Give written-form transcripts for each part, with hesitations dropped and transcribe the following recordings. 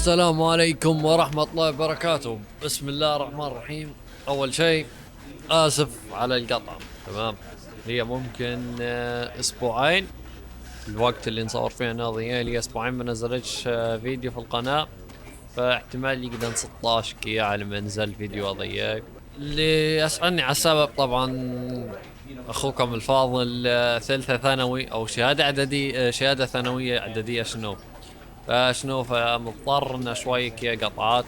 السلام عليكم ورحمة الله وبركاته. بسم الله الرحمن الرحيم. أول شيء آسف على القطع، تمام. هي ممكن أسبوعين الوقت اللي نصور فيه هذه، لي أسبوعين ما نزلتش فيديو في القناة، فاحتمال يقدر 16 كي على ما نزل فيديو هذيك. اللي يسألني على السبب طبعا أخوكم الفاضل ثالثة ثانوي أو شهادة إعدادية، شهادة ثانوية إعدادية فمضطر إن شوي كي قطعات.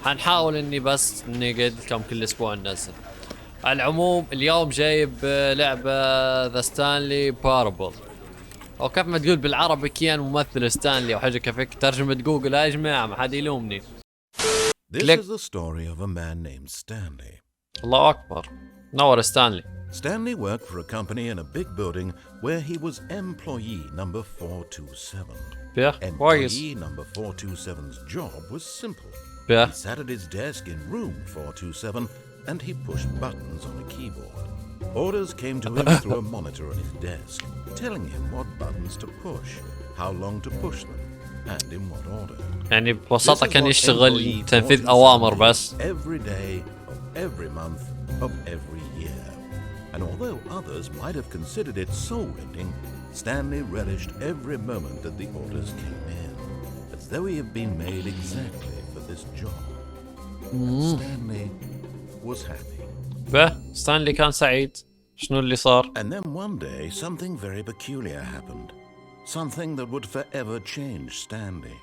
حنحاول إني بس نقعد لكم كل أسبوع ننزل. على العموم اليوم جايب لعبة ذا ستانلي باربل، أو كيف ما تقول بالعربي كيان ممثل ستانلي أو حاجة كيفك ترجمة جوجل. يا جماعة ما حد يلومني. This is the story of a man named Stanley. الله أكبر. نور ستانلي. Stanley worked for a company in a big building where he was employee number 427. Employee number 427's job was simple. He sat at his desk in room 427 and he pushed buttons on a keyboard. Orders came to him through a monitor on his desk, telling him what buttons to push, how long to push them, and in what order. يعني ببساطة كان يشتغل تنفيذ أوامر بس. Every day of every month of every year. And although others might have considered it soul-rending, Stanley relished every moment that the orders came in, as though he had been made exactly for this job. Stanley was happy. ستانلي كان سعيد. شنو اللي صار؟ And then one day something very peculiar happened. Something that would forever change Stanley.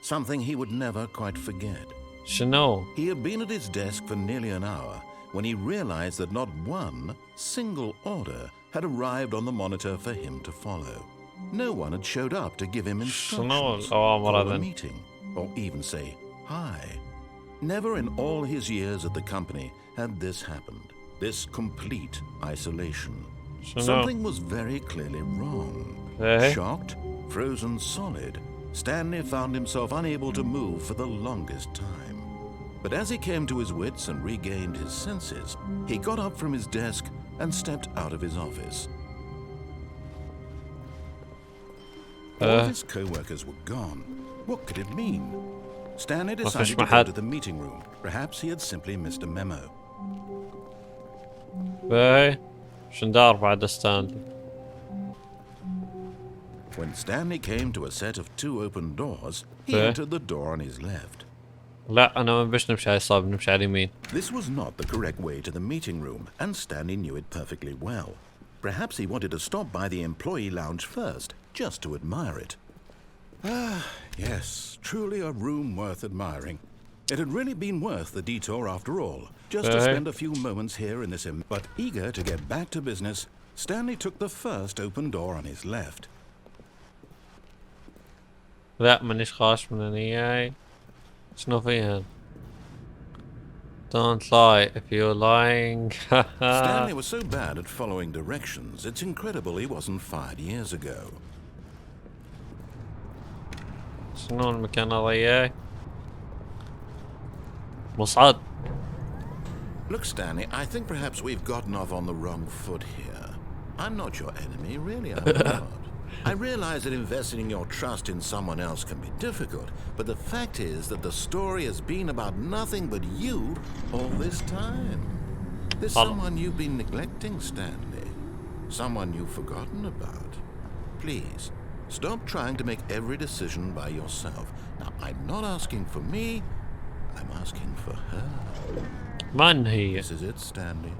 Something he would never quite forget. شنو؟ He had been at his desk for nearly an hour when he realized that not one single order had arrived on the monitor for him to follow. No one had showed up to give him instructions, call a meeting, or even say hi. Never in all his years at the company had this happened, this complete isolation. Something was very clearly wrong. Shocked, frozen solid, Stanley found himself unable to move for the longest time. But as he came to his wits and regained his senses, he got up from his desk and stepped out of his office. All his co-workers were gone. What could it mean? Stanley decided to go to the meeting room. Perhaps he had simply missed a memo. شن دار بعد ستانلي؟ When Stanley came to a set of two open doors, he entered the door on his left. لا أنا ما بش نمشي على اليسار، بنمشي على اليمين. This was not the correct way to the meeting room, and Stanley knew it perfectly well. Perhaps he wanted to stop by the employee lounge first, just to admire it. Ah, yes, truly a room worth admiring. It had really been worth the detour after all, just to spend a few moments here in this. But eager to get back to business, Stanley took the first open door on his left. لا مانيش خاش من هنياي. شنو فيها؟ Don't lie if you're lying. Stanley was so bad at following directions, it's incredible he wasn't fired years ago. شنو المكان هذا؟ مصعد. Look, Stanley, I think perhaps we've gotten off on the wrong foot here. I'm not your enemy, really, I'm not. I realize that investing your trust in someone else can be difficult, but the fact is that the story has been about nothing but you all this time. There's someone you've been neglecting, Stanley. Someone you've forgotten about. Please, stop trying to make every decision by yourself. Now, I'm not asking for me, I'm asking for her. من هي؟ This is it, Stanley.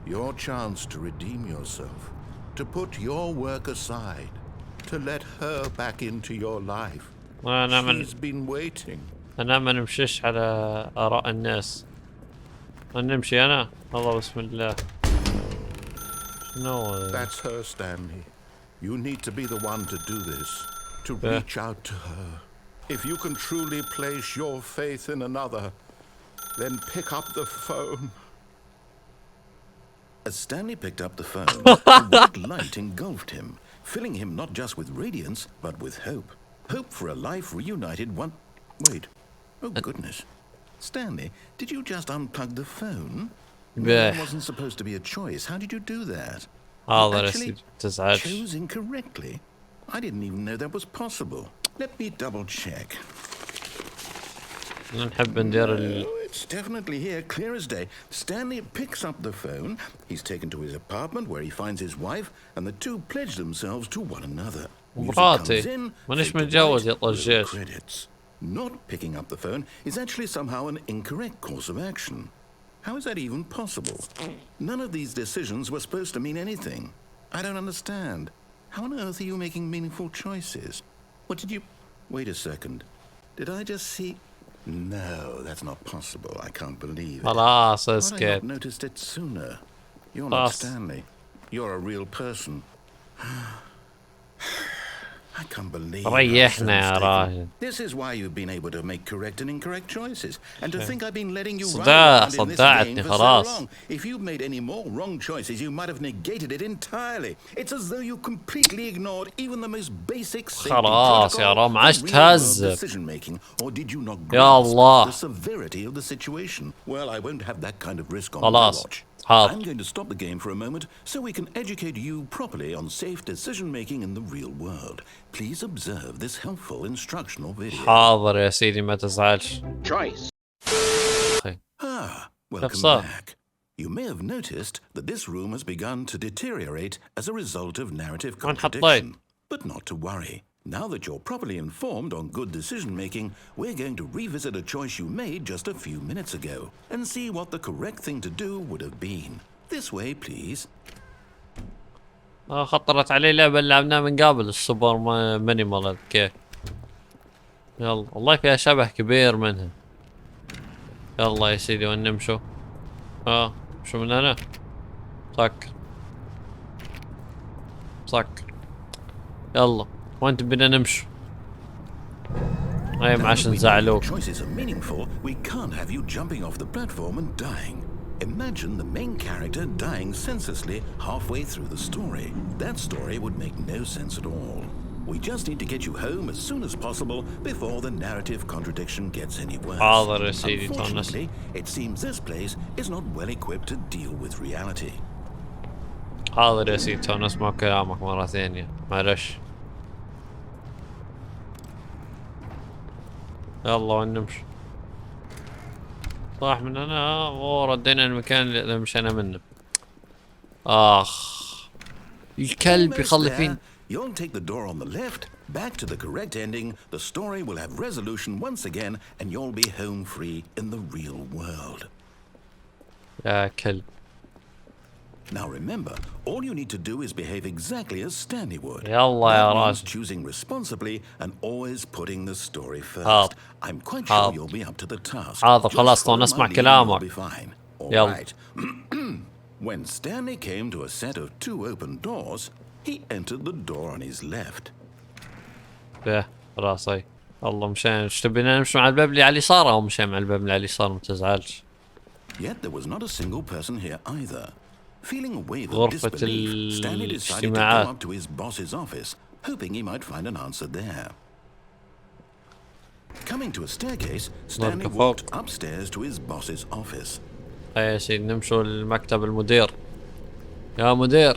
Your chance to redeem yourself, to put your work aside, to let her back into your life. She's been waiting. أنا ما نمشيش على آراء الناس. نمشي أنا. الله بسم الله. شنو؟ That's her, Stanley. You need to be the one to do this, to reach out to her. If you can truly place your faith in another, then pick up the phone. As Stanley picked up the phone, a white light engulfed him, filling him not just with radiance, but with hope. Hope for a life reunited one... Wait. Oh, goodness. Stanley, did you just unplug the phone? It wasn't supposed to be a choice. How did you do that? Actually chose incorrectly. I didn't even know that was possible. Let me double check. نحب ندير It's definitely here, clear as day. Stanley picks up the phone. He's taken to his apartment where he finds his wife, and the two pledge themselves to one another. Music comes مراتي in, مانيش fade to متجوز يا white, roll طجاج. credits. Not picking up the phone is actually somehow an incorrect course of action. How is that even possible? None of these decisions were supposed to mean anything. I don't understand. How on earth are you making meaningful choices? What did you... Wait a second. Did I just see... No, that's not possible. I can't believe it. خلاص Why had I اسكت. not noticed it sooner? You're not Stanley. You're a real person. I can't believe I was so ريحنا يا mistaken. راجل. This is why you've been able to make correct and incorrect choices. And to think I've been letting you run صداع around in this صدعتني game for so خلاص. long. If you'd made any more wrong choices, you might have negated it entirely. It's as though you completely ignored even the most basic safety خلاص يا protocol رام عاش for real-world تهذب. decision making. Or did you not يا grasp الله. the severity of the situation? Well, I won't have that kind of risk on my خلاص watch. حاضر. I'm going to stop the game for a moment so we can educate you properly on safe decision making in the real world. Please observe this helpful instructional video. حاضر يا سيدي ما تزعلش. Choice. Welcome صار؟ back. You may have noticed that this room has begun to deteriorate as a result of narrative وين حطيت؟ contradiction. But not to worry. Now that you're properly informed on good decision making, we're going to revisit a choice you made just a few minutes ago and see what the correct thing to do would have been. This way, please. خطرت علي لعبة اللي لعبناها من قبل السوبر مينيمال اوكي. يلا والله فيها شبه كبير منها. يلا يا سيدي وين نمشوا؟ شو من هنا؟ سكر سكر. يلا وين تبينا نمشوا؟ اي عشان زعلوك. Choices are meaningful. We can't have you jumping off the platform and dying. Imagine the main character dying senselessly halfway through the story. That story would make no sense at all. We just need to get you home as soon as possible before the narrative contradiction gets any worse. حاضر يا سيدي تونس. Unfortunately, it seems this place is not well equipped to deal with reality. حاضر يا سيدي تونس اسمع كلامك مرة ثانية معلش. يلا وين نمشي؟ صح من هنا وردينا المكان اللي مشينا منه. الكلب يخلي فين. You'll take the door on the left, back to the correct ending, the story will have resolution once again, and you'll be home free in the real world. يا كلب. Now remember, all you need to do is behave exactly as Stanley would. يلا يا That means راجل. choosing responsibly and always putting the story first. حاضر. I'm quite حاضر. sure you'll be up to the task. حاضر Just خلاص follow نسمع my lead and كلامك. you'll be fine. All يلا. right. When Stanley came to a set of two open doors, he entered the door on his left. به راسي. الله مشان ايش تبينا نمشي مع الباب اللي على اليسار او مشان مع الباب اللي على اليسار ما تزعلش. Yet there was not a single person here either. Feeling a wave of غرفة disbelief, Stanley decided to الاجتماعات. go up to his boss's office, hoping he might find an answer there. Coming to a staircase, Stanley walked upstairs to his boss's office. يا سيدي نمشوا لمكتب المدير. يا مدير.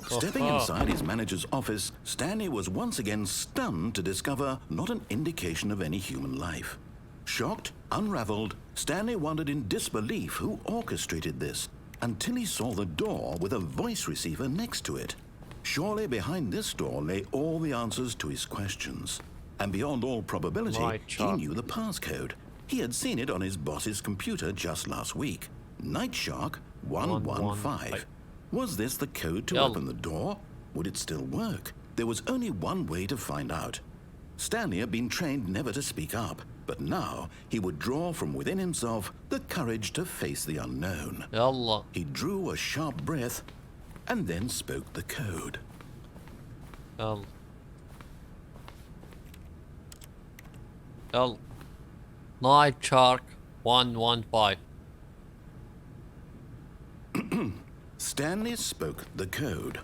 Stepping inside his manager's office, Stanley was once again stunned to discover not an indication of any human life. Shocked, unraveled, Stanley wondered in disbelief who orchestrated this, until he saw the door with a voice receiver next to it. Surely behind this door lay all the answers to his questions. And beyond all probability, he knew the passcode. He had seen it on his boss's computer just last week. Night Shark 115. Was this the code to open the door? Would it still work? There was only one way to find out. Stanley had been trained never to speak up, but now he would draw from within himself the courage to face the unknown. يلا. He drew a sharp breath and then spoke the code. يلا. يلا. Night Shark 115. Stanley spoke the code.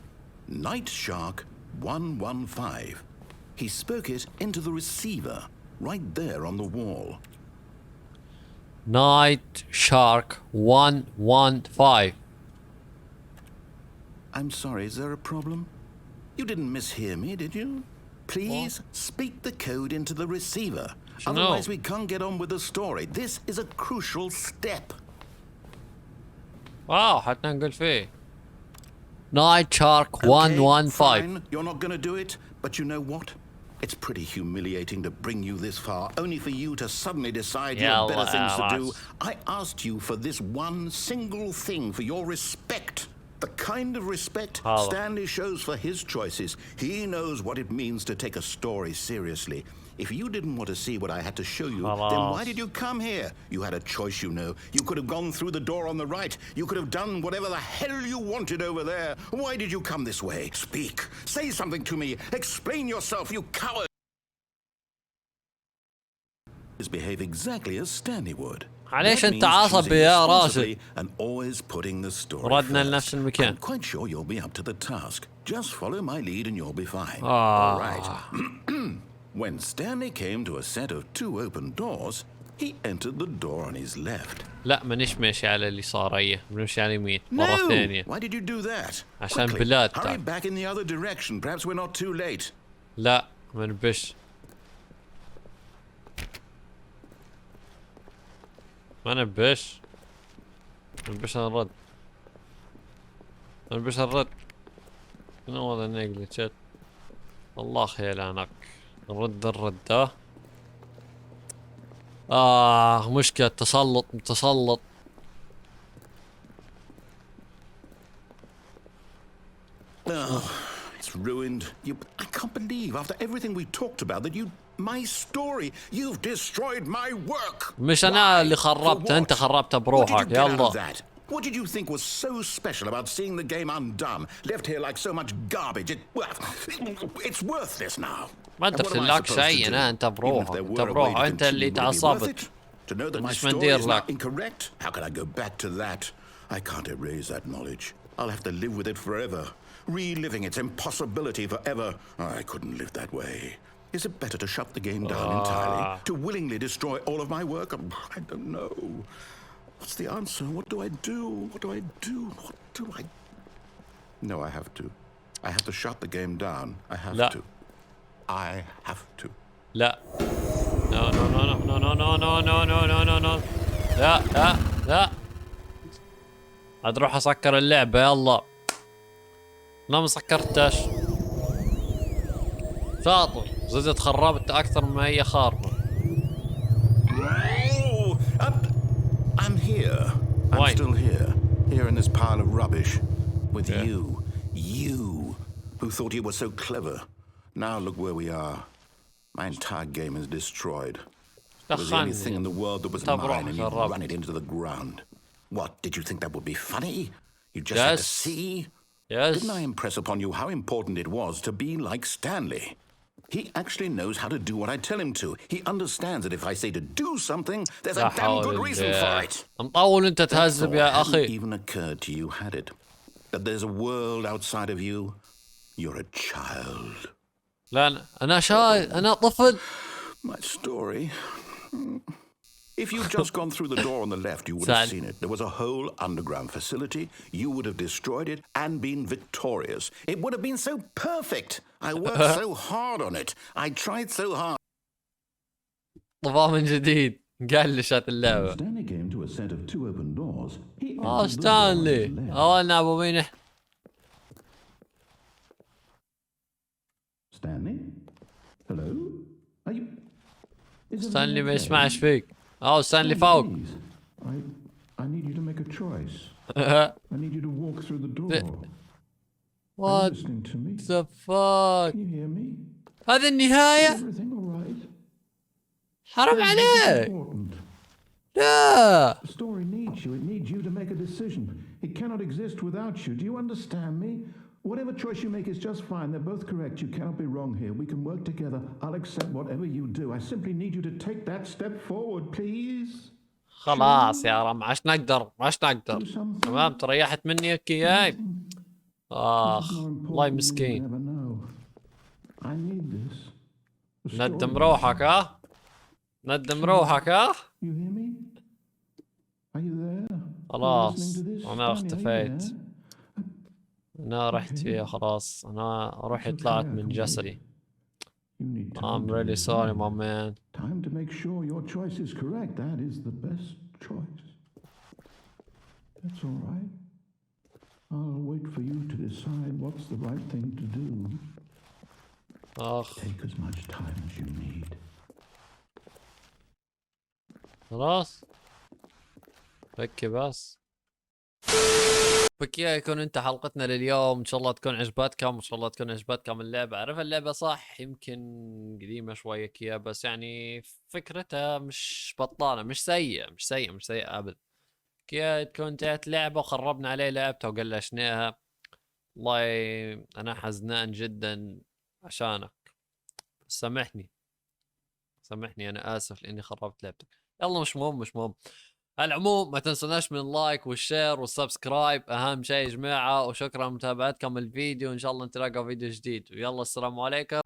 Night Shark 115. He spoke it into the receiver, right there on the wall. Night Shark 115. I'm sorry, is there a problem? You didn't mishear me, did you? Please speak the code into the receiver. شنو؟ Otherwise we can't get on with the story. This is a crucial step. واو حتى نقول فيه نايت شارك 115. Fine, you're not going to do it, but you know what? It's pretty humiliating to bring you this far, only for you to suddenly decide you have better things to do. I asked you for this one single thing, for your respect. The kind of respect Stanley shows for his choices. He knows what it means to take a story seriously. If you didn't want to see what I had to show you, then why did you come here? You had a choice, you know. You could have gone through the door on the right. You could have done whatever the hell you wanted over there. Why did you come this way? Speak. Say something to me. Explain yourself, you coward. Behave exactly as Stanley would. معليش انت عصبي يا راشد. And always putting the story ردنا first. لنفس المكان. I'm quite sure you'll be up to the task. Just follow my lead and you'll be fine. All right. When Stanley came to a set of 2 open doors, he entered the door on his left. لا مانيش ماشي على اليسارية، بنمشي على اليمين مرة ثانية. Why did you do that? عشان بلاد. Hurry back in the other direction. Perhaps we're not too late. لا ما نبش. ما نبش. نبش نرد. نبش نرد. شنو هذا النقلة؟ الله خيلانك. نرد الردة. مشكلة تسلط. Oh, it's ruined. I can't believe after everything we talked about that my story, you've destroyed my work. مش أنا اللي خربته، أنت خربته بروحك. يلا. What did you think was so special about seeing the game undone, left here like so much garbage? It's worthless now. ما درت لك شيء. أنت بروحك. أنت اللي تعصبت. To know that my story is not incorrect? How can I go back to that? I can't erase that knowledge. I'll have to live with it forever, reliving its impossibility forever. I couldn't live that way. Is it better to shut the game down entirely? To willingly destroy all of my work? I don't know. What's the answer? What do I do? What do I do? What do I... No, I have to. I have to shut the game down. I have to. I have to. لا. No. لا. عاد روح اسكر اللعبة يلا. لا ما سكرتش. شاطر. زدت خربت أكثر مما هي خاربة. I'm here. I'm still here in this pile of rubbish, with you, who thought you were so clever. Now look where we are. My entire game is destroyed. It was the only thing in the world that was mine, and you run it into the ground. What, did you think that would be funny? You just had to see? Yes. Didn't I impress upon you how important it was to be like Stanley? He actually knows how to do what I tell him to. He understands that if I say to do something, there's a damn good reason for it. مطول انت تهذب يا اخي. It even occurred to you, had it, that there's a world outside of you? You're a child. لا أنا طفل. My story. If you'd just gone through the door on the left, you would have seen it. There was a whole underground facility. You would have destroyed it and been victorious. It would have been so perfect. I worked so hard on it. I tried so hard. طبعا من جديد قلشت اللعبة. Stanley came to a set of 2 open doors. ستانلي. أنا أبو مين؟ Stanley? Hello? Are you... ستانلي ما يسمعش فيك. ستانلي فوق. I need you to make a choice. I need you to walk through the door. What the fuck? Can you hear me? هذه النهاية؟ Everything all right? حرام عليك. لا. The story needs you. It needs you to make a decision. It cannot exist without you. Do you understand me? Whatever choice you make is just fine. They're both correct. You cannot be wrong here. We can work together. I'll accept whatever you do. I simply need you to take that step forward, please. خلاص يا رام عاش نقدر. تمام تريحت مني ياي. الله مسكين. ندم روحك ندم روحك خلاص أنا اختفيت. أنا رحت فيها خلاص. أنا روحي طلعت من جسدي. You need time I'm to really sorry my decide. man. Time to make sure your choice is correct. That is the best choice. That's all right. I'll wait for you to decide what's the right thing to do. اخ Take as much time as you need. خلاص فكي بس. بكي يكون انت حلقتنا لليوم، ان شاء الله تكون عجبتكم، ان شاء الله تكون عجبتكم اللعبة. اعرف اللعبة صح يمكن قديمة شوية كيا، بس يعني فكرتها مش بطالة، مش سيئة مش سيئة ابدا. كيا تكون انتهت لعبة وخربنا عليه لعبتها وقلشناها. والله انا حزنان جدا عشانك، سامحني انا اسف لاني خربت لعبتك. يلا مش مهم. على العموم ما تنسوناش من اللايك والشير والسبسكرايب، اهم شيء يا جماعه، وشكرا لمتابعتكم الفيديو، ان شاء الله نتلاقى فيديو جديد، ويلا السلام عليكم.